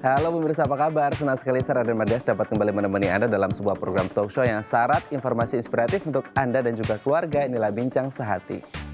Halo pemirsa, apa kabar? Senang sekali saya Raden Madias dapat kembali menemani Anda dalam sebuah program talk show yang syarat informasi inspiratif untuk Anda dan juga keluarga. Inilah Bincang Sehati.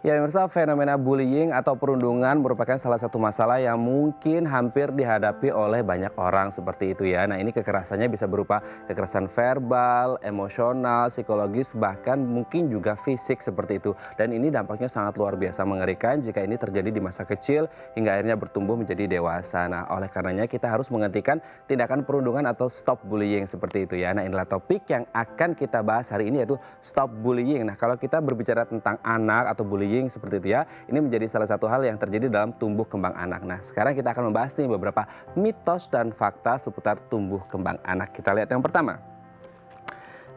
Ya pemirsa, fenomena bullying atau perundungan merupakan salah satu masalah yang mungkin hampir dihadapi oleh banyak orang seperti itu ya. Nah, ini kekerasannya bisa berupa kekerasan verbal, emosional, psikologis, bahkan mungkin juga fisik seperti itu. Dan ini dampaknya sangat luar biasa mengerikan jika ini terjadi di masa kecil hingga akhirnya bertumbuh menjadi dewasa. Nah, oleh karenanya kita harus menghentikan tindakan perundungan atau stop bullying seperti itu ya. Nah, inilah topik yang akan kita bahas hari ini, yaitu stop bullying. Nah, kalau kita berbicara tentang anak atau bullying seperti itu ya, ini menjadi salah satu hal yang terjadi dalam tumbuh kembang anak. Nah, sekarang kita akan membahas nih beberapa mitos dan fakta seputar tumbuh kembang anak. Kita lihat yang pertama.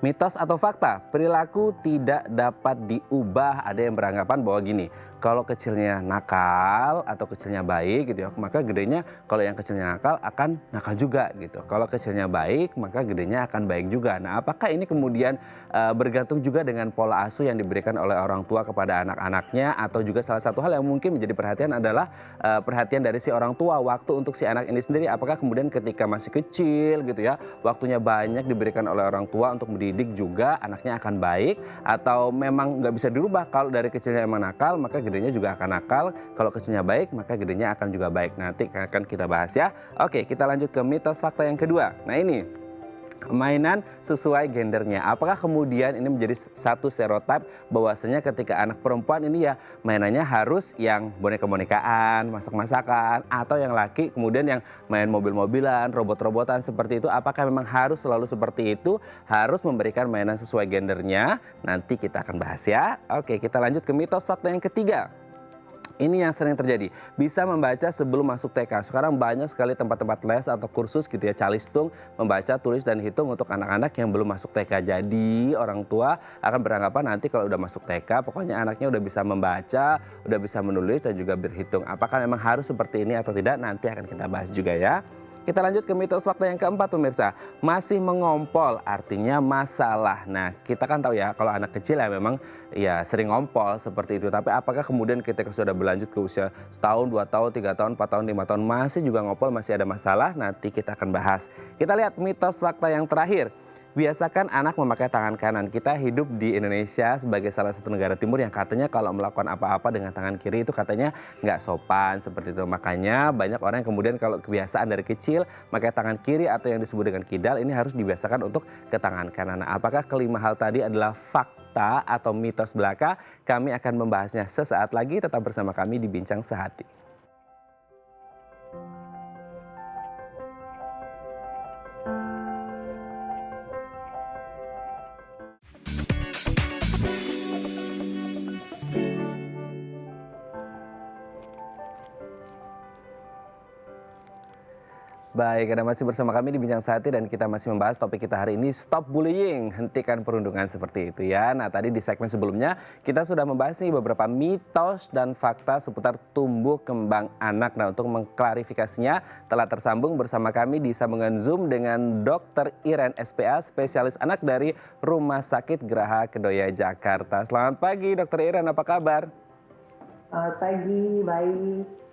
Mitos atau fakta, perilaku tidak dapat diubah. Ada yang beranggapan bahwa gini, kalau kecilnya nakal atau kecilnya baik gitu ya, maka gedenya kalau yang kecilnya nakal akan nakal juga gitu. Kalau kecilnya baik, maka gedenya akan baik juga. Nah, apakah ini kemudian bergantung juga dengan pola asuh yang diberikan oleh orang tua kepada anak-anaknya, atau juga salah satu hal yang mungkin menjadi perhatian adalah perhatian dari si orang tua waktu untuk si anak ini sendiri. Apakah kemudian ketika masih kecil gitu ya, waktunya banyak diberikan oleh orang tua untuk mendidik juga anaknya akan baik, atau memang nggak bisa dirubah, kalau dari kecilnya emang nakal maka gedenya juga akan nakal, kalau kecilnya baik maka gedenya akan juga baik. Nanti akan kita bahas ya. Oke, kita lanjut ke mitos fakta yang kedua. Nah, ini mainan sesuai gendernya. Apakah kemudian ini menjadi satu stereotip bahwasanya ketika anak perempuan ini ya mainannya harus yang boneka-bonekaan, masak-masakan, atau yang laki kemudian yang main mobil-mobilan, robot-robotan seperti itu. Apakah memang harus selalu seperti itu? Harus memberikan mainan sesuai gendernya? Nanti kita akan bahas ya. Oke, kita lanjut ke mitos fakta yang ketiga. Ini yang sering terjadi, bisa membaca sebelum masuk TK. Sekarang banyak sekali tempat-tempat les atau kursus gitu ya, calistung, membaca, tulis, dan hitung untuk anak-anak yang belum masuk TK. Jadi orang tua akan beranggapan nanti kalau udah masuk TK, pokoknya anaknya udah bisa membaca, udah bisa menulis, dan juga berhitung. Apakah memang harus seperti ini atau tidak? Nanti akan kita bahas juga ya. Kita lanjut ke mitos fakta yang keempat pemirsa. Masih mengompol artinya masalah. Nah, kita kan tahu ya kalau anak kecil ya memang ya sering ngompol seperti itu. Tapi apakah kemudian ketika sudah berlanjut ke usia setahun, 2 tahun, 3 tahun, 4 tahun, 5 tahun masih juga ngompol, masih ada masalah? Nanti kita akan bahas. Kita lihat mitos fakta yang terakhir. Biasakan anak memakai tangan kanan. Kita hidup di Indonesia sebagai salah satu negara timur yang katanya kalau melakukan apa-apa dengan tangan kiri itu katanya nggak sopan seperti itu. Makanya banyak orang yang kemudian kalau kebiasaan dari kecil pakai tangan kiri atau yang disebut dengan kidal, ini harus dibiasakan untuk ke tangan kanan. Nah, apakah kelima hal tadi adalah fakta atau mitos belaka? Kami akan membahasnya sesaat lagi. Tetap bersama kami di Bincang Sehati. Baik, Anda masih bersama kami di Bincang Sehati dan kita masih membahas topik kita hari ini, stop bullying, hentikan perundungan seperti itu ya. Nah, tadi di segmen sebelumnya kita sudah membahas nih beberapa mitos dan fakta seputar tumbuh kembang anak. Nah, untuk mengklarifikasinya telah tersambung bersama kami di sambungan Zoom dengan Dr. Iren SPA, spesialis anak dari Rumah Sakit Geraha Kedoya Jakarta. Selamat pagi Dr. Iren, apa kabar? Selamat pagi, baik.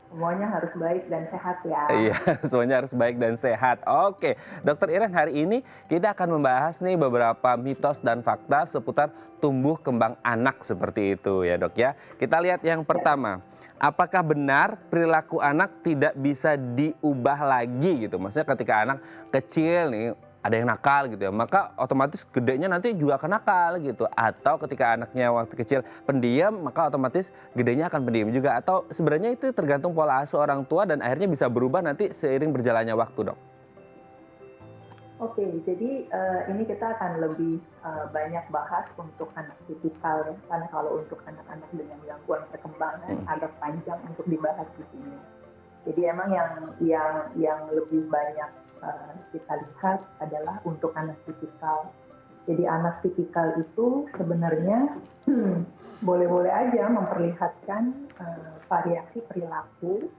Semuanya harus baik dan sehat ya. Iya, semuanya harus baik dan sehat. Oke, Dokter Iren, hari ini kita akan membahas nih beberapa mitos dan fakta seputar tumbuh kembang anak seperti itu ya dok ya. Kita lihat yang pertama. Apakah benar perilaku anak tidak bisa diubah lagi gitu? Maksudnya ketika anak kecil nih ada yang nakal gitu ya, maka otomatis gedenya nanti juga akan nakal gitu. Atau ketika anaknya waktu kecil pendiam, maka otomatis gedenya akan pendiam juga. Atau sebenarnya itu tergantung pola asuh orang tua dan akhirnya bisa berubah nanti seiring berjalannya waktu dok. Oke, jadi ini kita akan lebih banyak bahas untuk anak tipikal ya, karena kalau untuk anak-anak dengan gangguan perkembangan agak panjang untuk dibahas di sini. Jadi emang yang lebih banyak kita lihat adalah untuk anak tipikal. Jadi anak tipikal itu sebenarnya boleh-boleh aja memperlihatkan variasi perilaku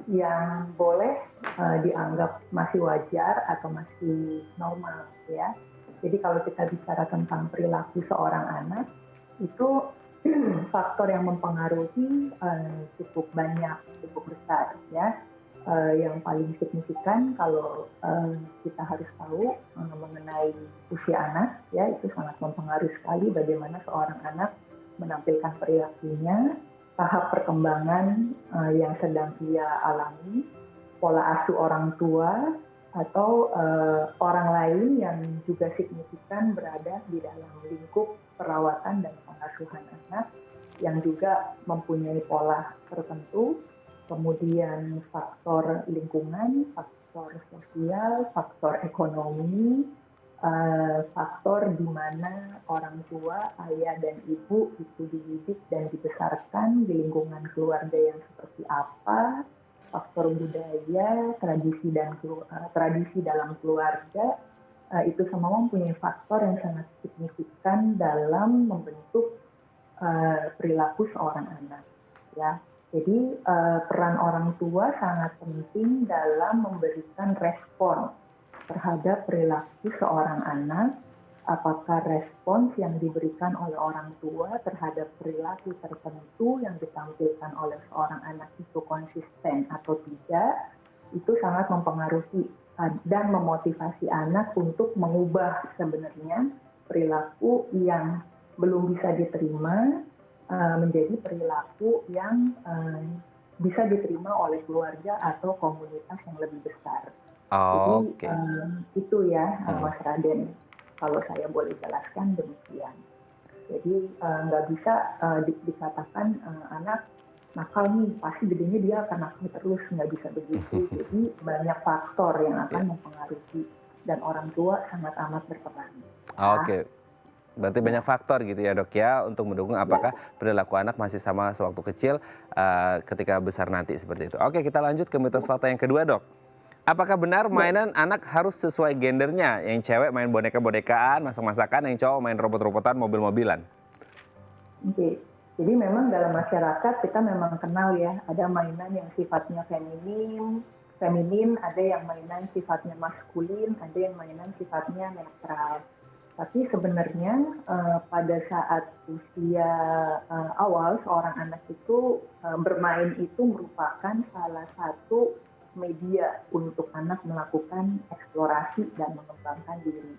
yang boleh dianggap masih wajar atau masih normal ya. Jadi kalau kita bicara tentang perilaku seorang anak itu faktor yang mempengaruhi cukup banyak, cukup besar ya. Yang paling signifikan kalau kita harus tahu mengenai usia anak ya, itu sangat mempengaruhi sekali bagaimana seorang anak menampilkan perilakunya, tahap perkembangan yang sedang ia alami, pola asuh orang tua atau orang lain yang juga signifikan berada di dalam lingkup perawatan dan pengasuhan anak yang juga mempunyai pola tertentu. Kemudian faktor lingkungan, faktor sosial, faktor ekonomi, faktor di mana orang tua, ayah dan ibu itu dididik dan dibesarkan di lingkungan keluarga yang seperti apa, faktor budaya, tradisi dalam keluarga, itu semua mempunyai faktor yang sangat signifikan dalam membentuk perilaku seorang anak. Ya. Jadi peran orang tua sangat penting dalam memberikan respon terhadap perilaku seorang anak. Apakah respons yang diberikan oleh orang tua terhadap perilaku tertentu yang ditampilkan oleh seorang anak itu konsisten atau tidak, itu sangat mempengaruhi dan memotivasi anak untuk mengubah sebenarnya perilaku yang belum bisa diterima menjadi perilaku yang bisa diterima oleh keluarga atau komunitas yang lebih besar. Jadi itu ya Mas Raden, kalau saya boleh jelaskan demikian. Jadi nggak bisa dikatakan anak nakal nih, pasti gedenya dia akan nakal terus, nggak bisa begitu. Jadi banyak faktor yang akan mempengaruhi dan orang tua sangat amat berperan. Oke. Berarti banyak faktor gitu ya dok ya untuk mendukung apakah perilaku anak masih sama sewaktu kecil ketika besar nanti seperti itu. Oke, kita lanjut ke mitos fakta yang kedua dok. Apakah benar mainan anak harus sesuai gendernya? Yang cewek main boneka-bonekaan, masak-masakan, yang cowok main robot-robotan, mobil-mobilan. Oke, jadi memang dalam masyarakat kita memang kenal ya, ada mainan yang sifatnya feminin, ada yang mainan sifatnya maskulin, ada yang mainan sifatnya netral. Tapi sebenarnya pada saat usia awal seorang anak itu bermain itu merupakan salah satu media untuk anak melakukan eksplorasi dan mengembangkan diri.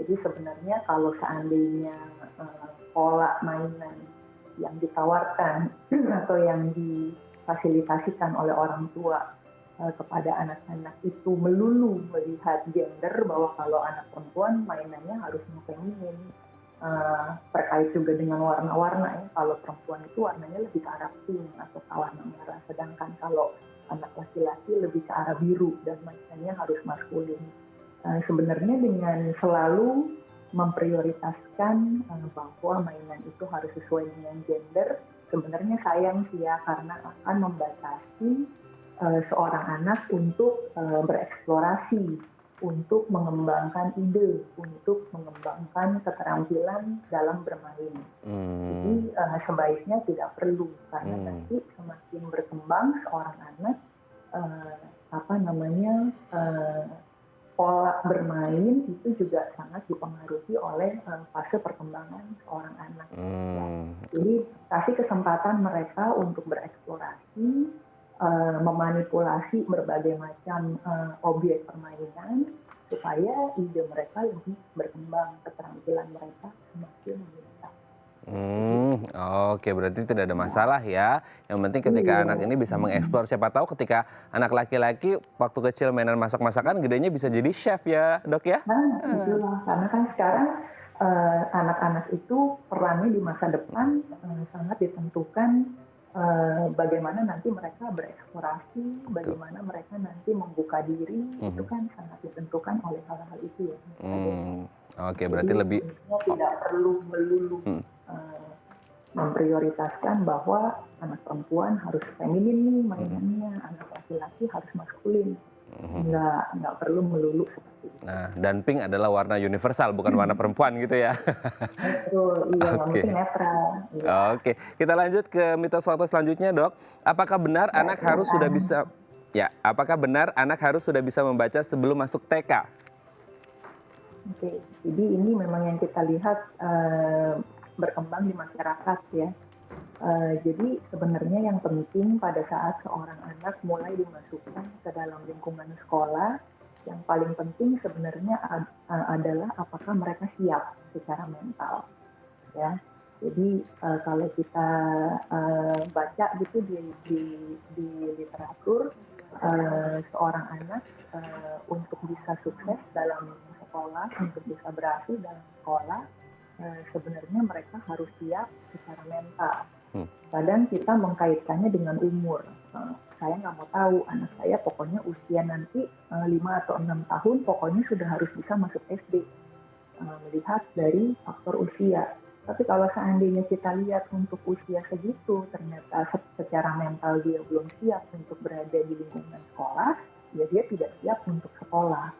Jadi sebenarnya kalau seandainya pola mainan yang ditawarkan atau yang difasilitasikan oleh orang tua kepada anak-anak itu melulu melihat gender, bahwa kalau anak perempuan mainannya harus feminin, terkait juga dengan warna-warna ya. Kalau perempuan itu warnanya lebih ke arah pink atau ke warna merah, sedangkan kalau anak laki-laki lebih ke arah biru dan mainannya harus maskulin. Sebenarnya dengan selalu memprioritaskan bahwa mainan itu harus sesuai dengan gender, sebenarnya sayang sih ya, karena akan membatasi seorang anak untuk bereksplorasi, untuk mengembangkan ide, untuk mengembangkan keterampilan dalam bermain. Jadi sebaiknya tidak perlu, karena nanti semakin berkembang seorang anak pola bermain itu juga sangat dipengaruhi oleh fase perkembangan seorang anak. Jadi kasih kesempatan mereka untuk bereksplorasi, memanipulasi berbagai macam objek permainan supaya ide mereka lebih berkembang, keterampilan mereka semakin meningkat. Oke, berarti tidak ada masalah ya. Yang penting ketika anak ini bisa mengeksplor, siapa tahu ketika anak laki-laki waktu kecil mainan masak-masakan, gedenya bisa jadi chef ya dok ya? Nah, itulah, karena kan sekarang anak-anak itu perannya di masa depan sangat ditentukan bagaimana nanti mereka bereksplorasi, bagaimana mereka nanti membuka diri, itu kan sangat ditentukan oleh hal-hal itu ya. Oke, berarti lebih tidak perlu melulu memprioritaskan bahwa anak perempuan harus feminin nih mainannya, anak laki-laki harus maskulin. Nggak perlu melulu seperti itu. Nah, dan pink adalah warna universal, bukan warna perempuan gitu ya. Betul, iya, yang penting netral. Iya. Oke, kita lanjut ke mitos fakta selanjutnya dok. Apakah benar anak harus sudah bisa membaca sebelum masuk TK? Oke, jadi ini memang yang kita lihat berkembang di masyarakat ya. Jadi sebenarnya yang penting pada saat seorang anak mulai dimasukkan ke dalam lingkungan sekolah, yang paling penting sebenarnya adalah apakah mereka siap secara mental, ya. Jadi kalau kita baca gitu di literatur, seorang anak untuk bisa sukses dalam sekolah, untuk bisa berhasil dalam sekolah, sebenarnya mereka harus siap secara mental. Kadang kita mengkaitkannya dengan umur. Saya nggak mau tahu, anak saya pokoknya usia nanti 5 atau 6 tahun, pokoknya sudah harus bisa masuk SD. Melihat dari faktor usia. Tapi kalau seandainya kita lihat untuk usia segitu, ternyata secara mental dia belum siap untuk berada di lingkungan sekolah, ya dia tidak siap untuk sekolah.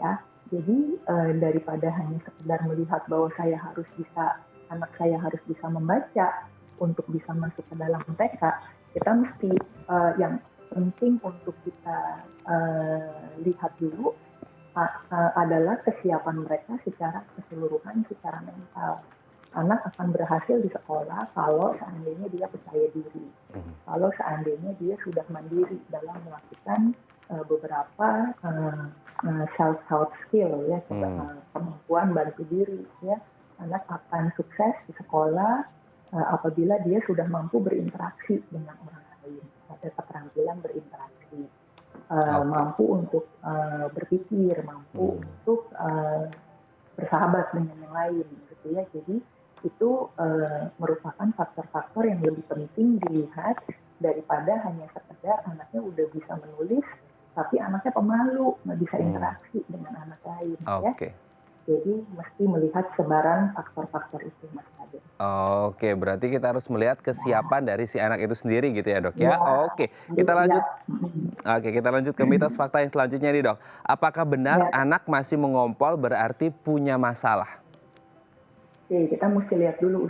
Ya, jadi daripada hanya sekedar melihat bahwa anak saya harus bisa membaca untuk bisa masuk ke dalam TK, kita mesti yang penting untuk kita lihat dulu adalah kesiapan mereka secara keseluruhan, secara mental. Anak akan berhasil di sekolah kalau seandainya dia percaya diri, kalau seandainya dia sudah mandiri dalam melakukan beberapa self-help skill, ya, kemampuan bantu diri. Ya. Anak akan sukses di sekolah apabila dia sudah mampu berinteraksi dengan orang lain, ada keterampilan berinteraksi. Mampu untuk berpikir, mampu untuk bersahabat dengan yang lain, gitu ya. Jadi itu merupakan faktor-faktor yang lebih penting dilihat daripada hanya sekedar anaknya udah bisa menulis, tapi anaknya pemalu, nggak bisa interaksi dengan anak lain. Ya. Jadi mesti melihat sebaran faktor-faktor itu, Mas Ade. Oke, berarti kita harus melihat kesiapan dari si anak itu sendiri gitu ya, Dok ya. Oke, kita lanjut. Oke, kita lanjut ke mitos fakta yang selanjutnya nih, Dok. Apakah benar anak masih mengompol berarti punya masalah? Oke, kita mesti lihat dulu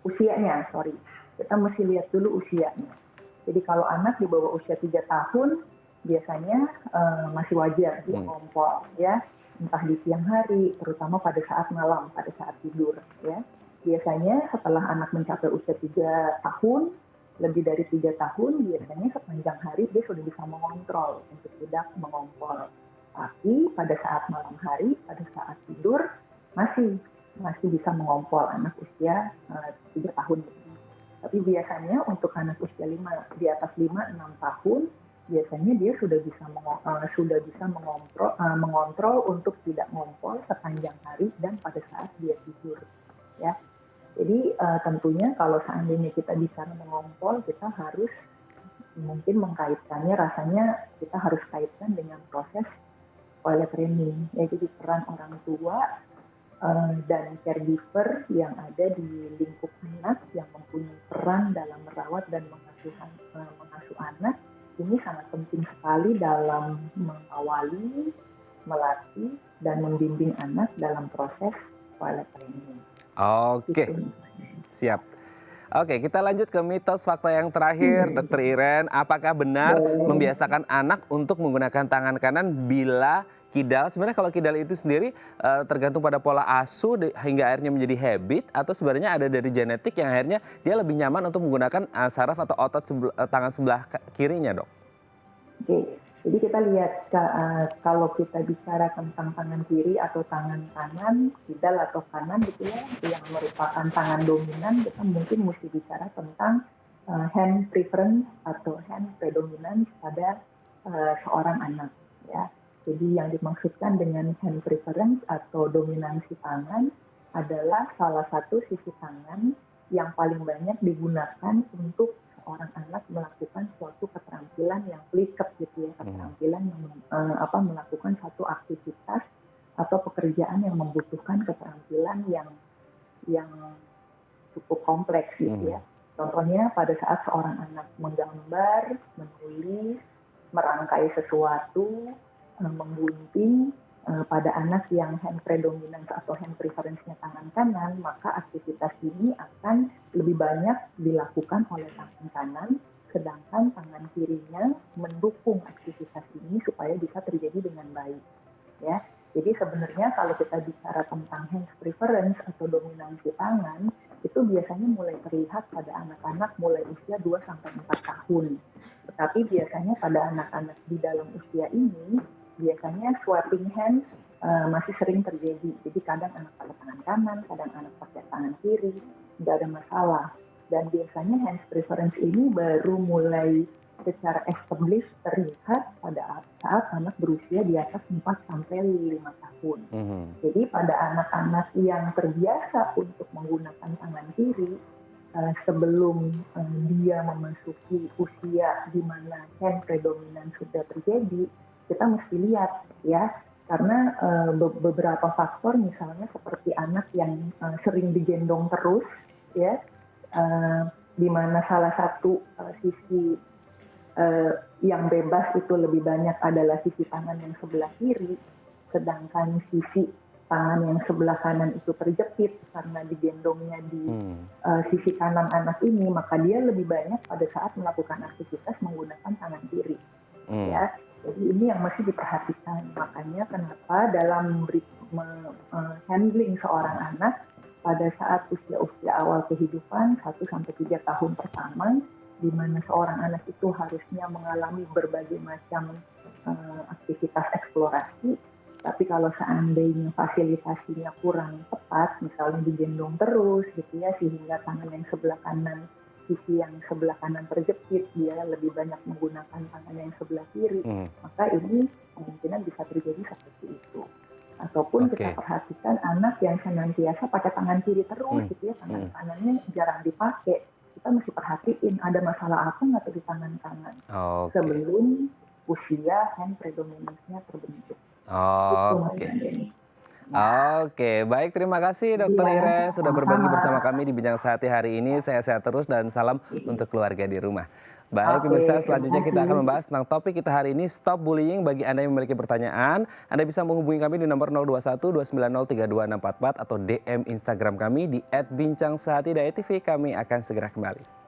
usianya, sorry. Kita mesti lihat dulu usianya. Jadi kalau anak di bawah usia 3 tahun, biasanya masih wajar dia ngompol, ya. Entah di siang hari, terutama pada saat malam, pada saat tidur, ya. Biasanya setelah anak mencapai usia 3 tahun, lebih dari 3 tahun, biasanya sepanjang hari dia sudah bisa mengontrol untuk tidak mengompol. Tapi pada saat malam hari, pada saat tidur, masih bisa mengompol anak usia 3 tahun. Tapi biasanya untuk anak usia di atas 5-6 tahun, biasanya dia sudah bisa mengontrol untuk tidak ngompol sepanjang hari dan pada saat dia tidur. Ya. Jadi tentunya kalau seandainya kita bicara mengompol, kita harus mungkin mengkaitkannya, rasanya kita harus kaitkan dengan proses toilet training. Ya, jadi peran orang tua dan caregiver yang ada di lingkup anak yang mempunyai peran dalam merawat dan mengasuh anak, ini sangat penting sekali dalam mengawali, melatih, dan membimbing anak dalam proses toilet training. Oke, siap. Oke, kita lanjut ke mitos fakta yang terakhir, Dr. Iren. Apakah benar membiasakan anak untuk menggunakan tangan kanan bila kidal? Sebenarnya kalau kidal itu sendiri tergantung pada pola asuh hingga akhirnya menjadi habit, atau sebenarnya ada dari genetik yang akhirnya dia lebih nyaman untuk menggunakan saraf atau otot tangan sebelah kirinya, Dok? Oke, jadi kita lihat kalau kita bicara tentang tangan kiri atau tangan kanan, kidal atau kanan gitu ya, yang merupakan tangan dominan, kita mungkin mesti bicara tentang hand preference atau hand predominance pada seorang anak, ya. Jadi yang dimaksudkan dengan hand preference atau dominansi tangan adalah salah satu sisi tangan yang paling banyak digunakan untuk seorang anak melakukan suatu keterampilan yang pliket gitu ya, keterampilan yang melakukan satu aktivitas atau pekerjaan yang membutuhkan keterampilan yang cukup kompleks gitu ya. Contohnya pada saat seorang anak menggambar, menulis, merangkai sesuatu, menggunting, pada anak yang hand predominance atau hand preference-nya tangan kanan, maka aktivitas ini akan lebih banyak dilakukan oleh tangan kanan, sedangkan tangan kirinya mendukung aktivitas ini supaya bisa terjadi dengan baik. Ya, Jadi sebenarnya kalau kita bicara tentang hands preference atau dominansi tangan, itu biasanya mulai terlihat pada anak-anak mulai usia 2 sampai 4 tahun. Tetapi biasanya pada anak-anak di dalam usia ini, biasanya swapping hands masih sering terjadi. Jadi kadang anak pakai tangan kanan, kadang anak pakai tangan kiri, tidak ada masalah. Dan biasanya hands preference ini baru mulai secara established terlihat pada saat anak berusia di atas 4 sampai 5 tahun. Jadi pada anak-anak yang terbiasa untuk menggunakan tangan kiri, sebelum dia memasuki usia di mana hand predominant sudah terjadi, kita mesti lihat ya, karena beberapa faktor misalnya seperti anak yang sering digendong terus ya, di mana salah satu sisi yang bebas itu lebih banyak adalah sisi tangan yang sebelah kiri, sedangkan sisi tangan yang sebelah kanan itu terjepit karena digendongnya di sisi kanan anak ini, maka dia lebih banyak pada saat melakukan aktivitas menggunakan tangan kiri. Ya, jadi ini yang mesti diperhatikan. Makanya kenapa dalam handling seorang anak pada saat usia-usia awal kehidupan 1-3 tahun pertama, di mana seorang anak itu harusnya mengalami berbagai macam aktivitas eksplorasi, tapi kalau seandainya fasilitasinya kurang tepat, misalnya digendong terus gitu ya, sehingga tangan yang sebelah kanan, sisi yang sebelah kanan terjepit, dia lebih banyak menggunakan tangan yang sebelah kiri, maka ini kemungkinan bisa terjadi seperti itu. Ataupun kita perhatikan anak yang senantiasa pakai tangan kiri terus gitu ya, tangan kanannya jarang dipakai, kita mesti perhatiin ada masalah apa nggak tuh di tangan kanan sebelum usia hand predominance-nya terbentuk. Oke, baik, terima kasih Dokter Iren sudah berbagi bersama kami di Bincang Sehati hari ini. Sehat-sehat terus dan salam untuk keluarga di rumah. Baik pemirsa, selanjutnya kita akan membahas tentang topik kita hari ini, stop bullying. Bagi Anda yang memiliki pertanyaan, Anda bisa menghubungi kami di nomor 021 290 32 644 atau DM Instagram kami di @bincangsehatidayatv. Kami akan segera kembali.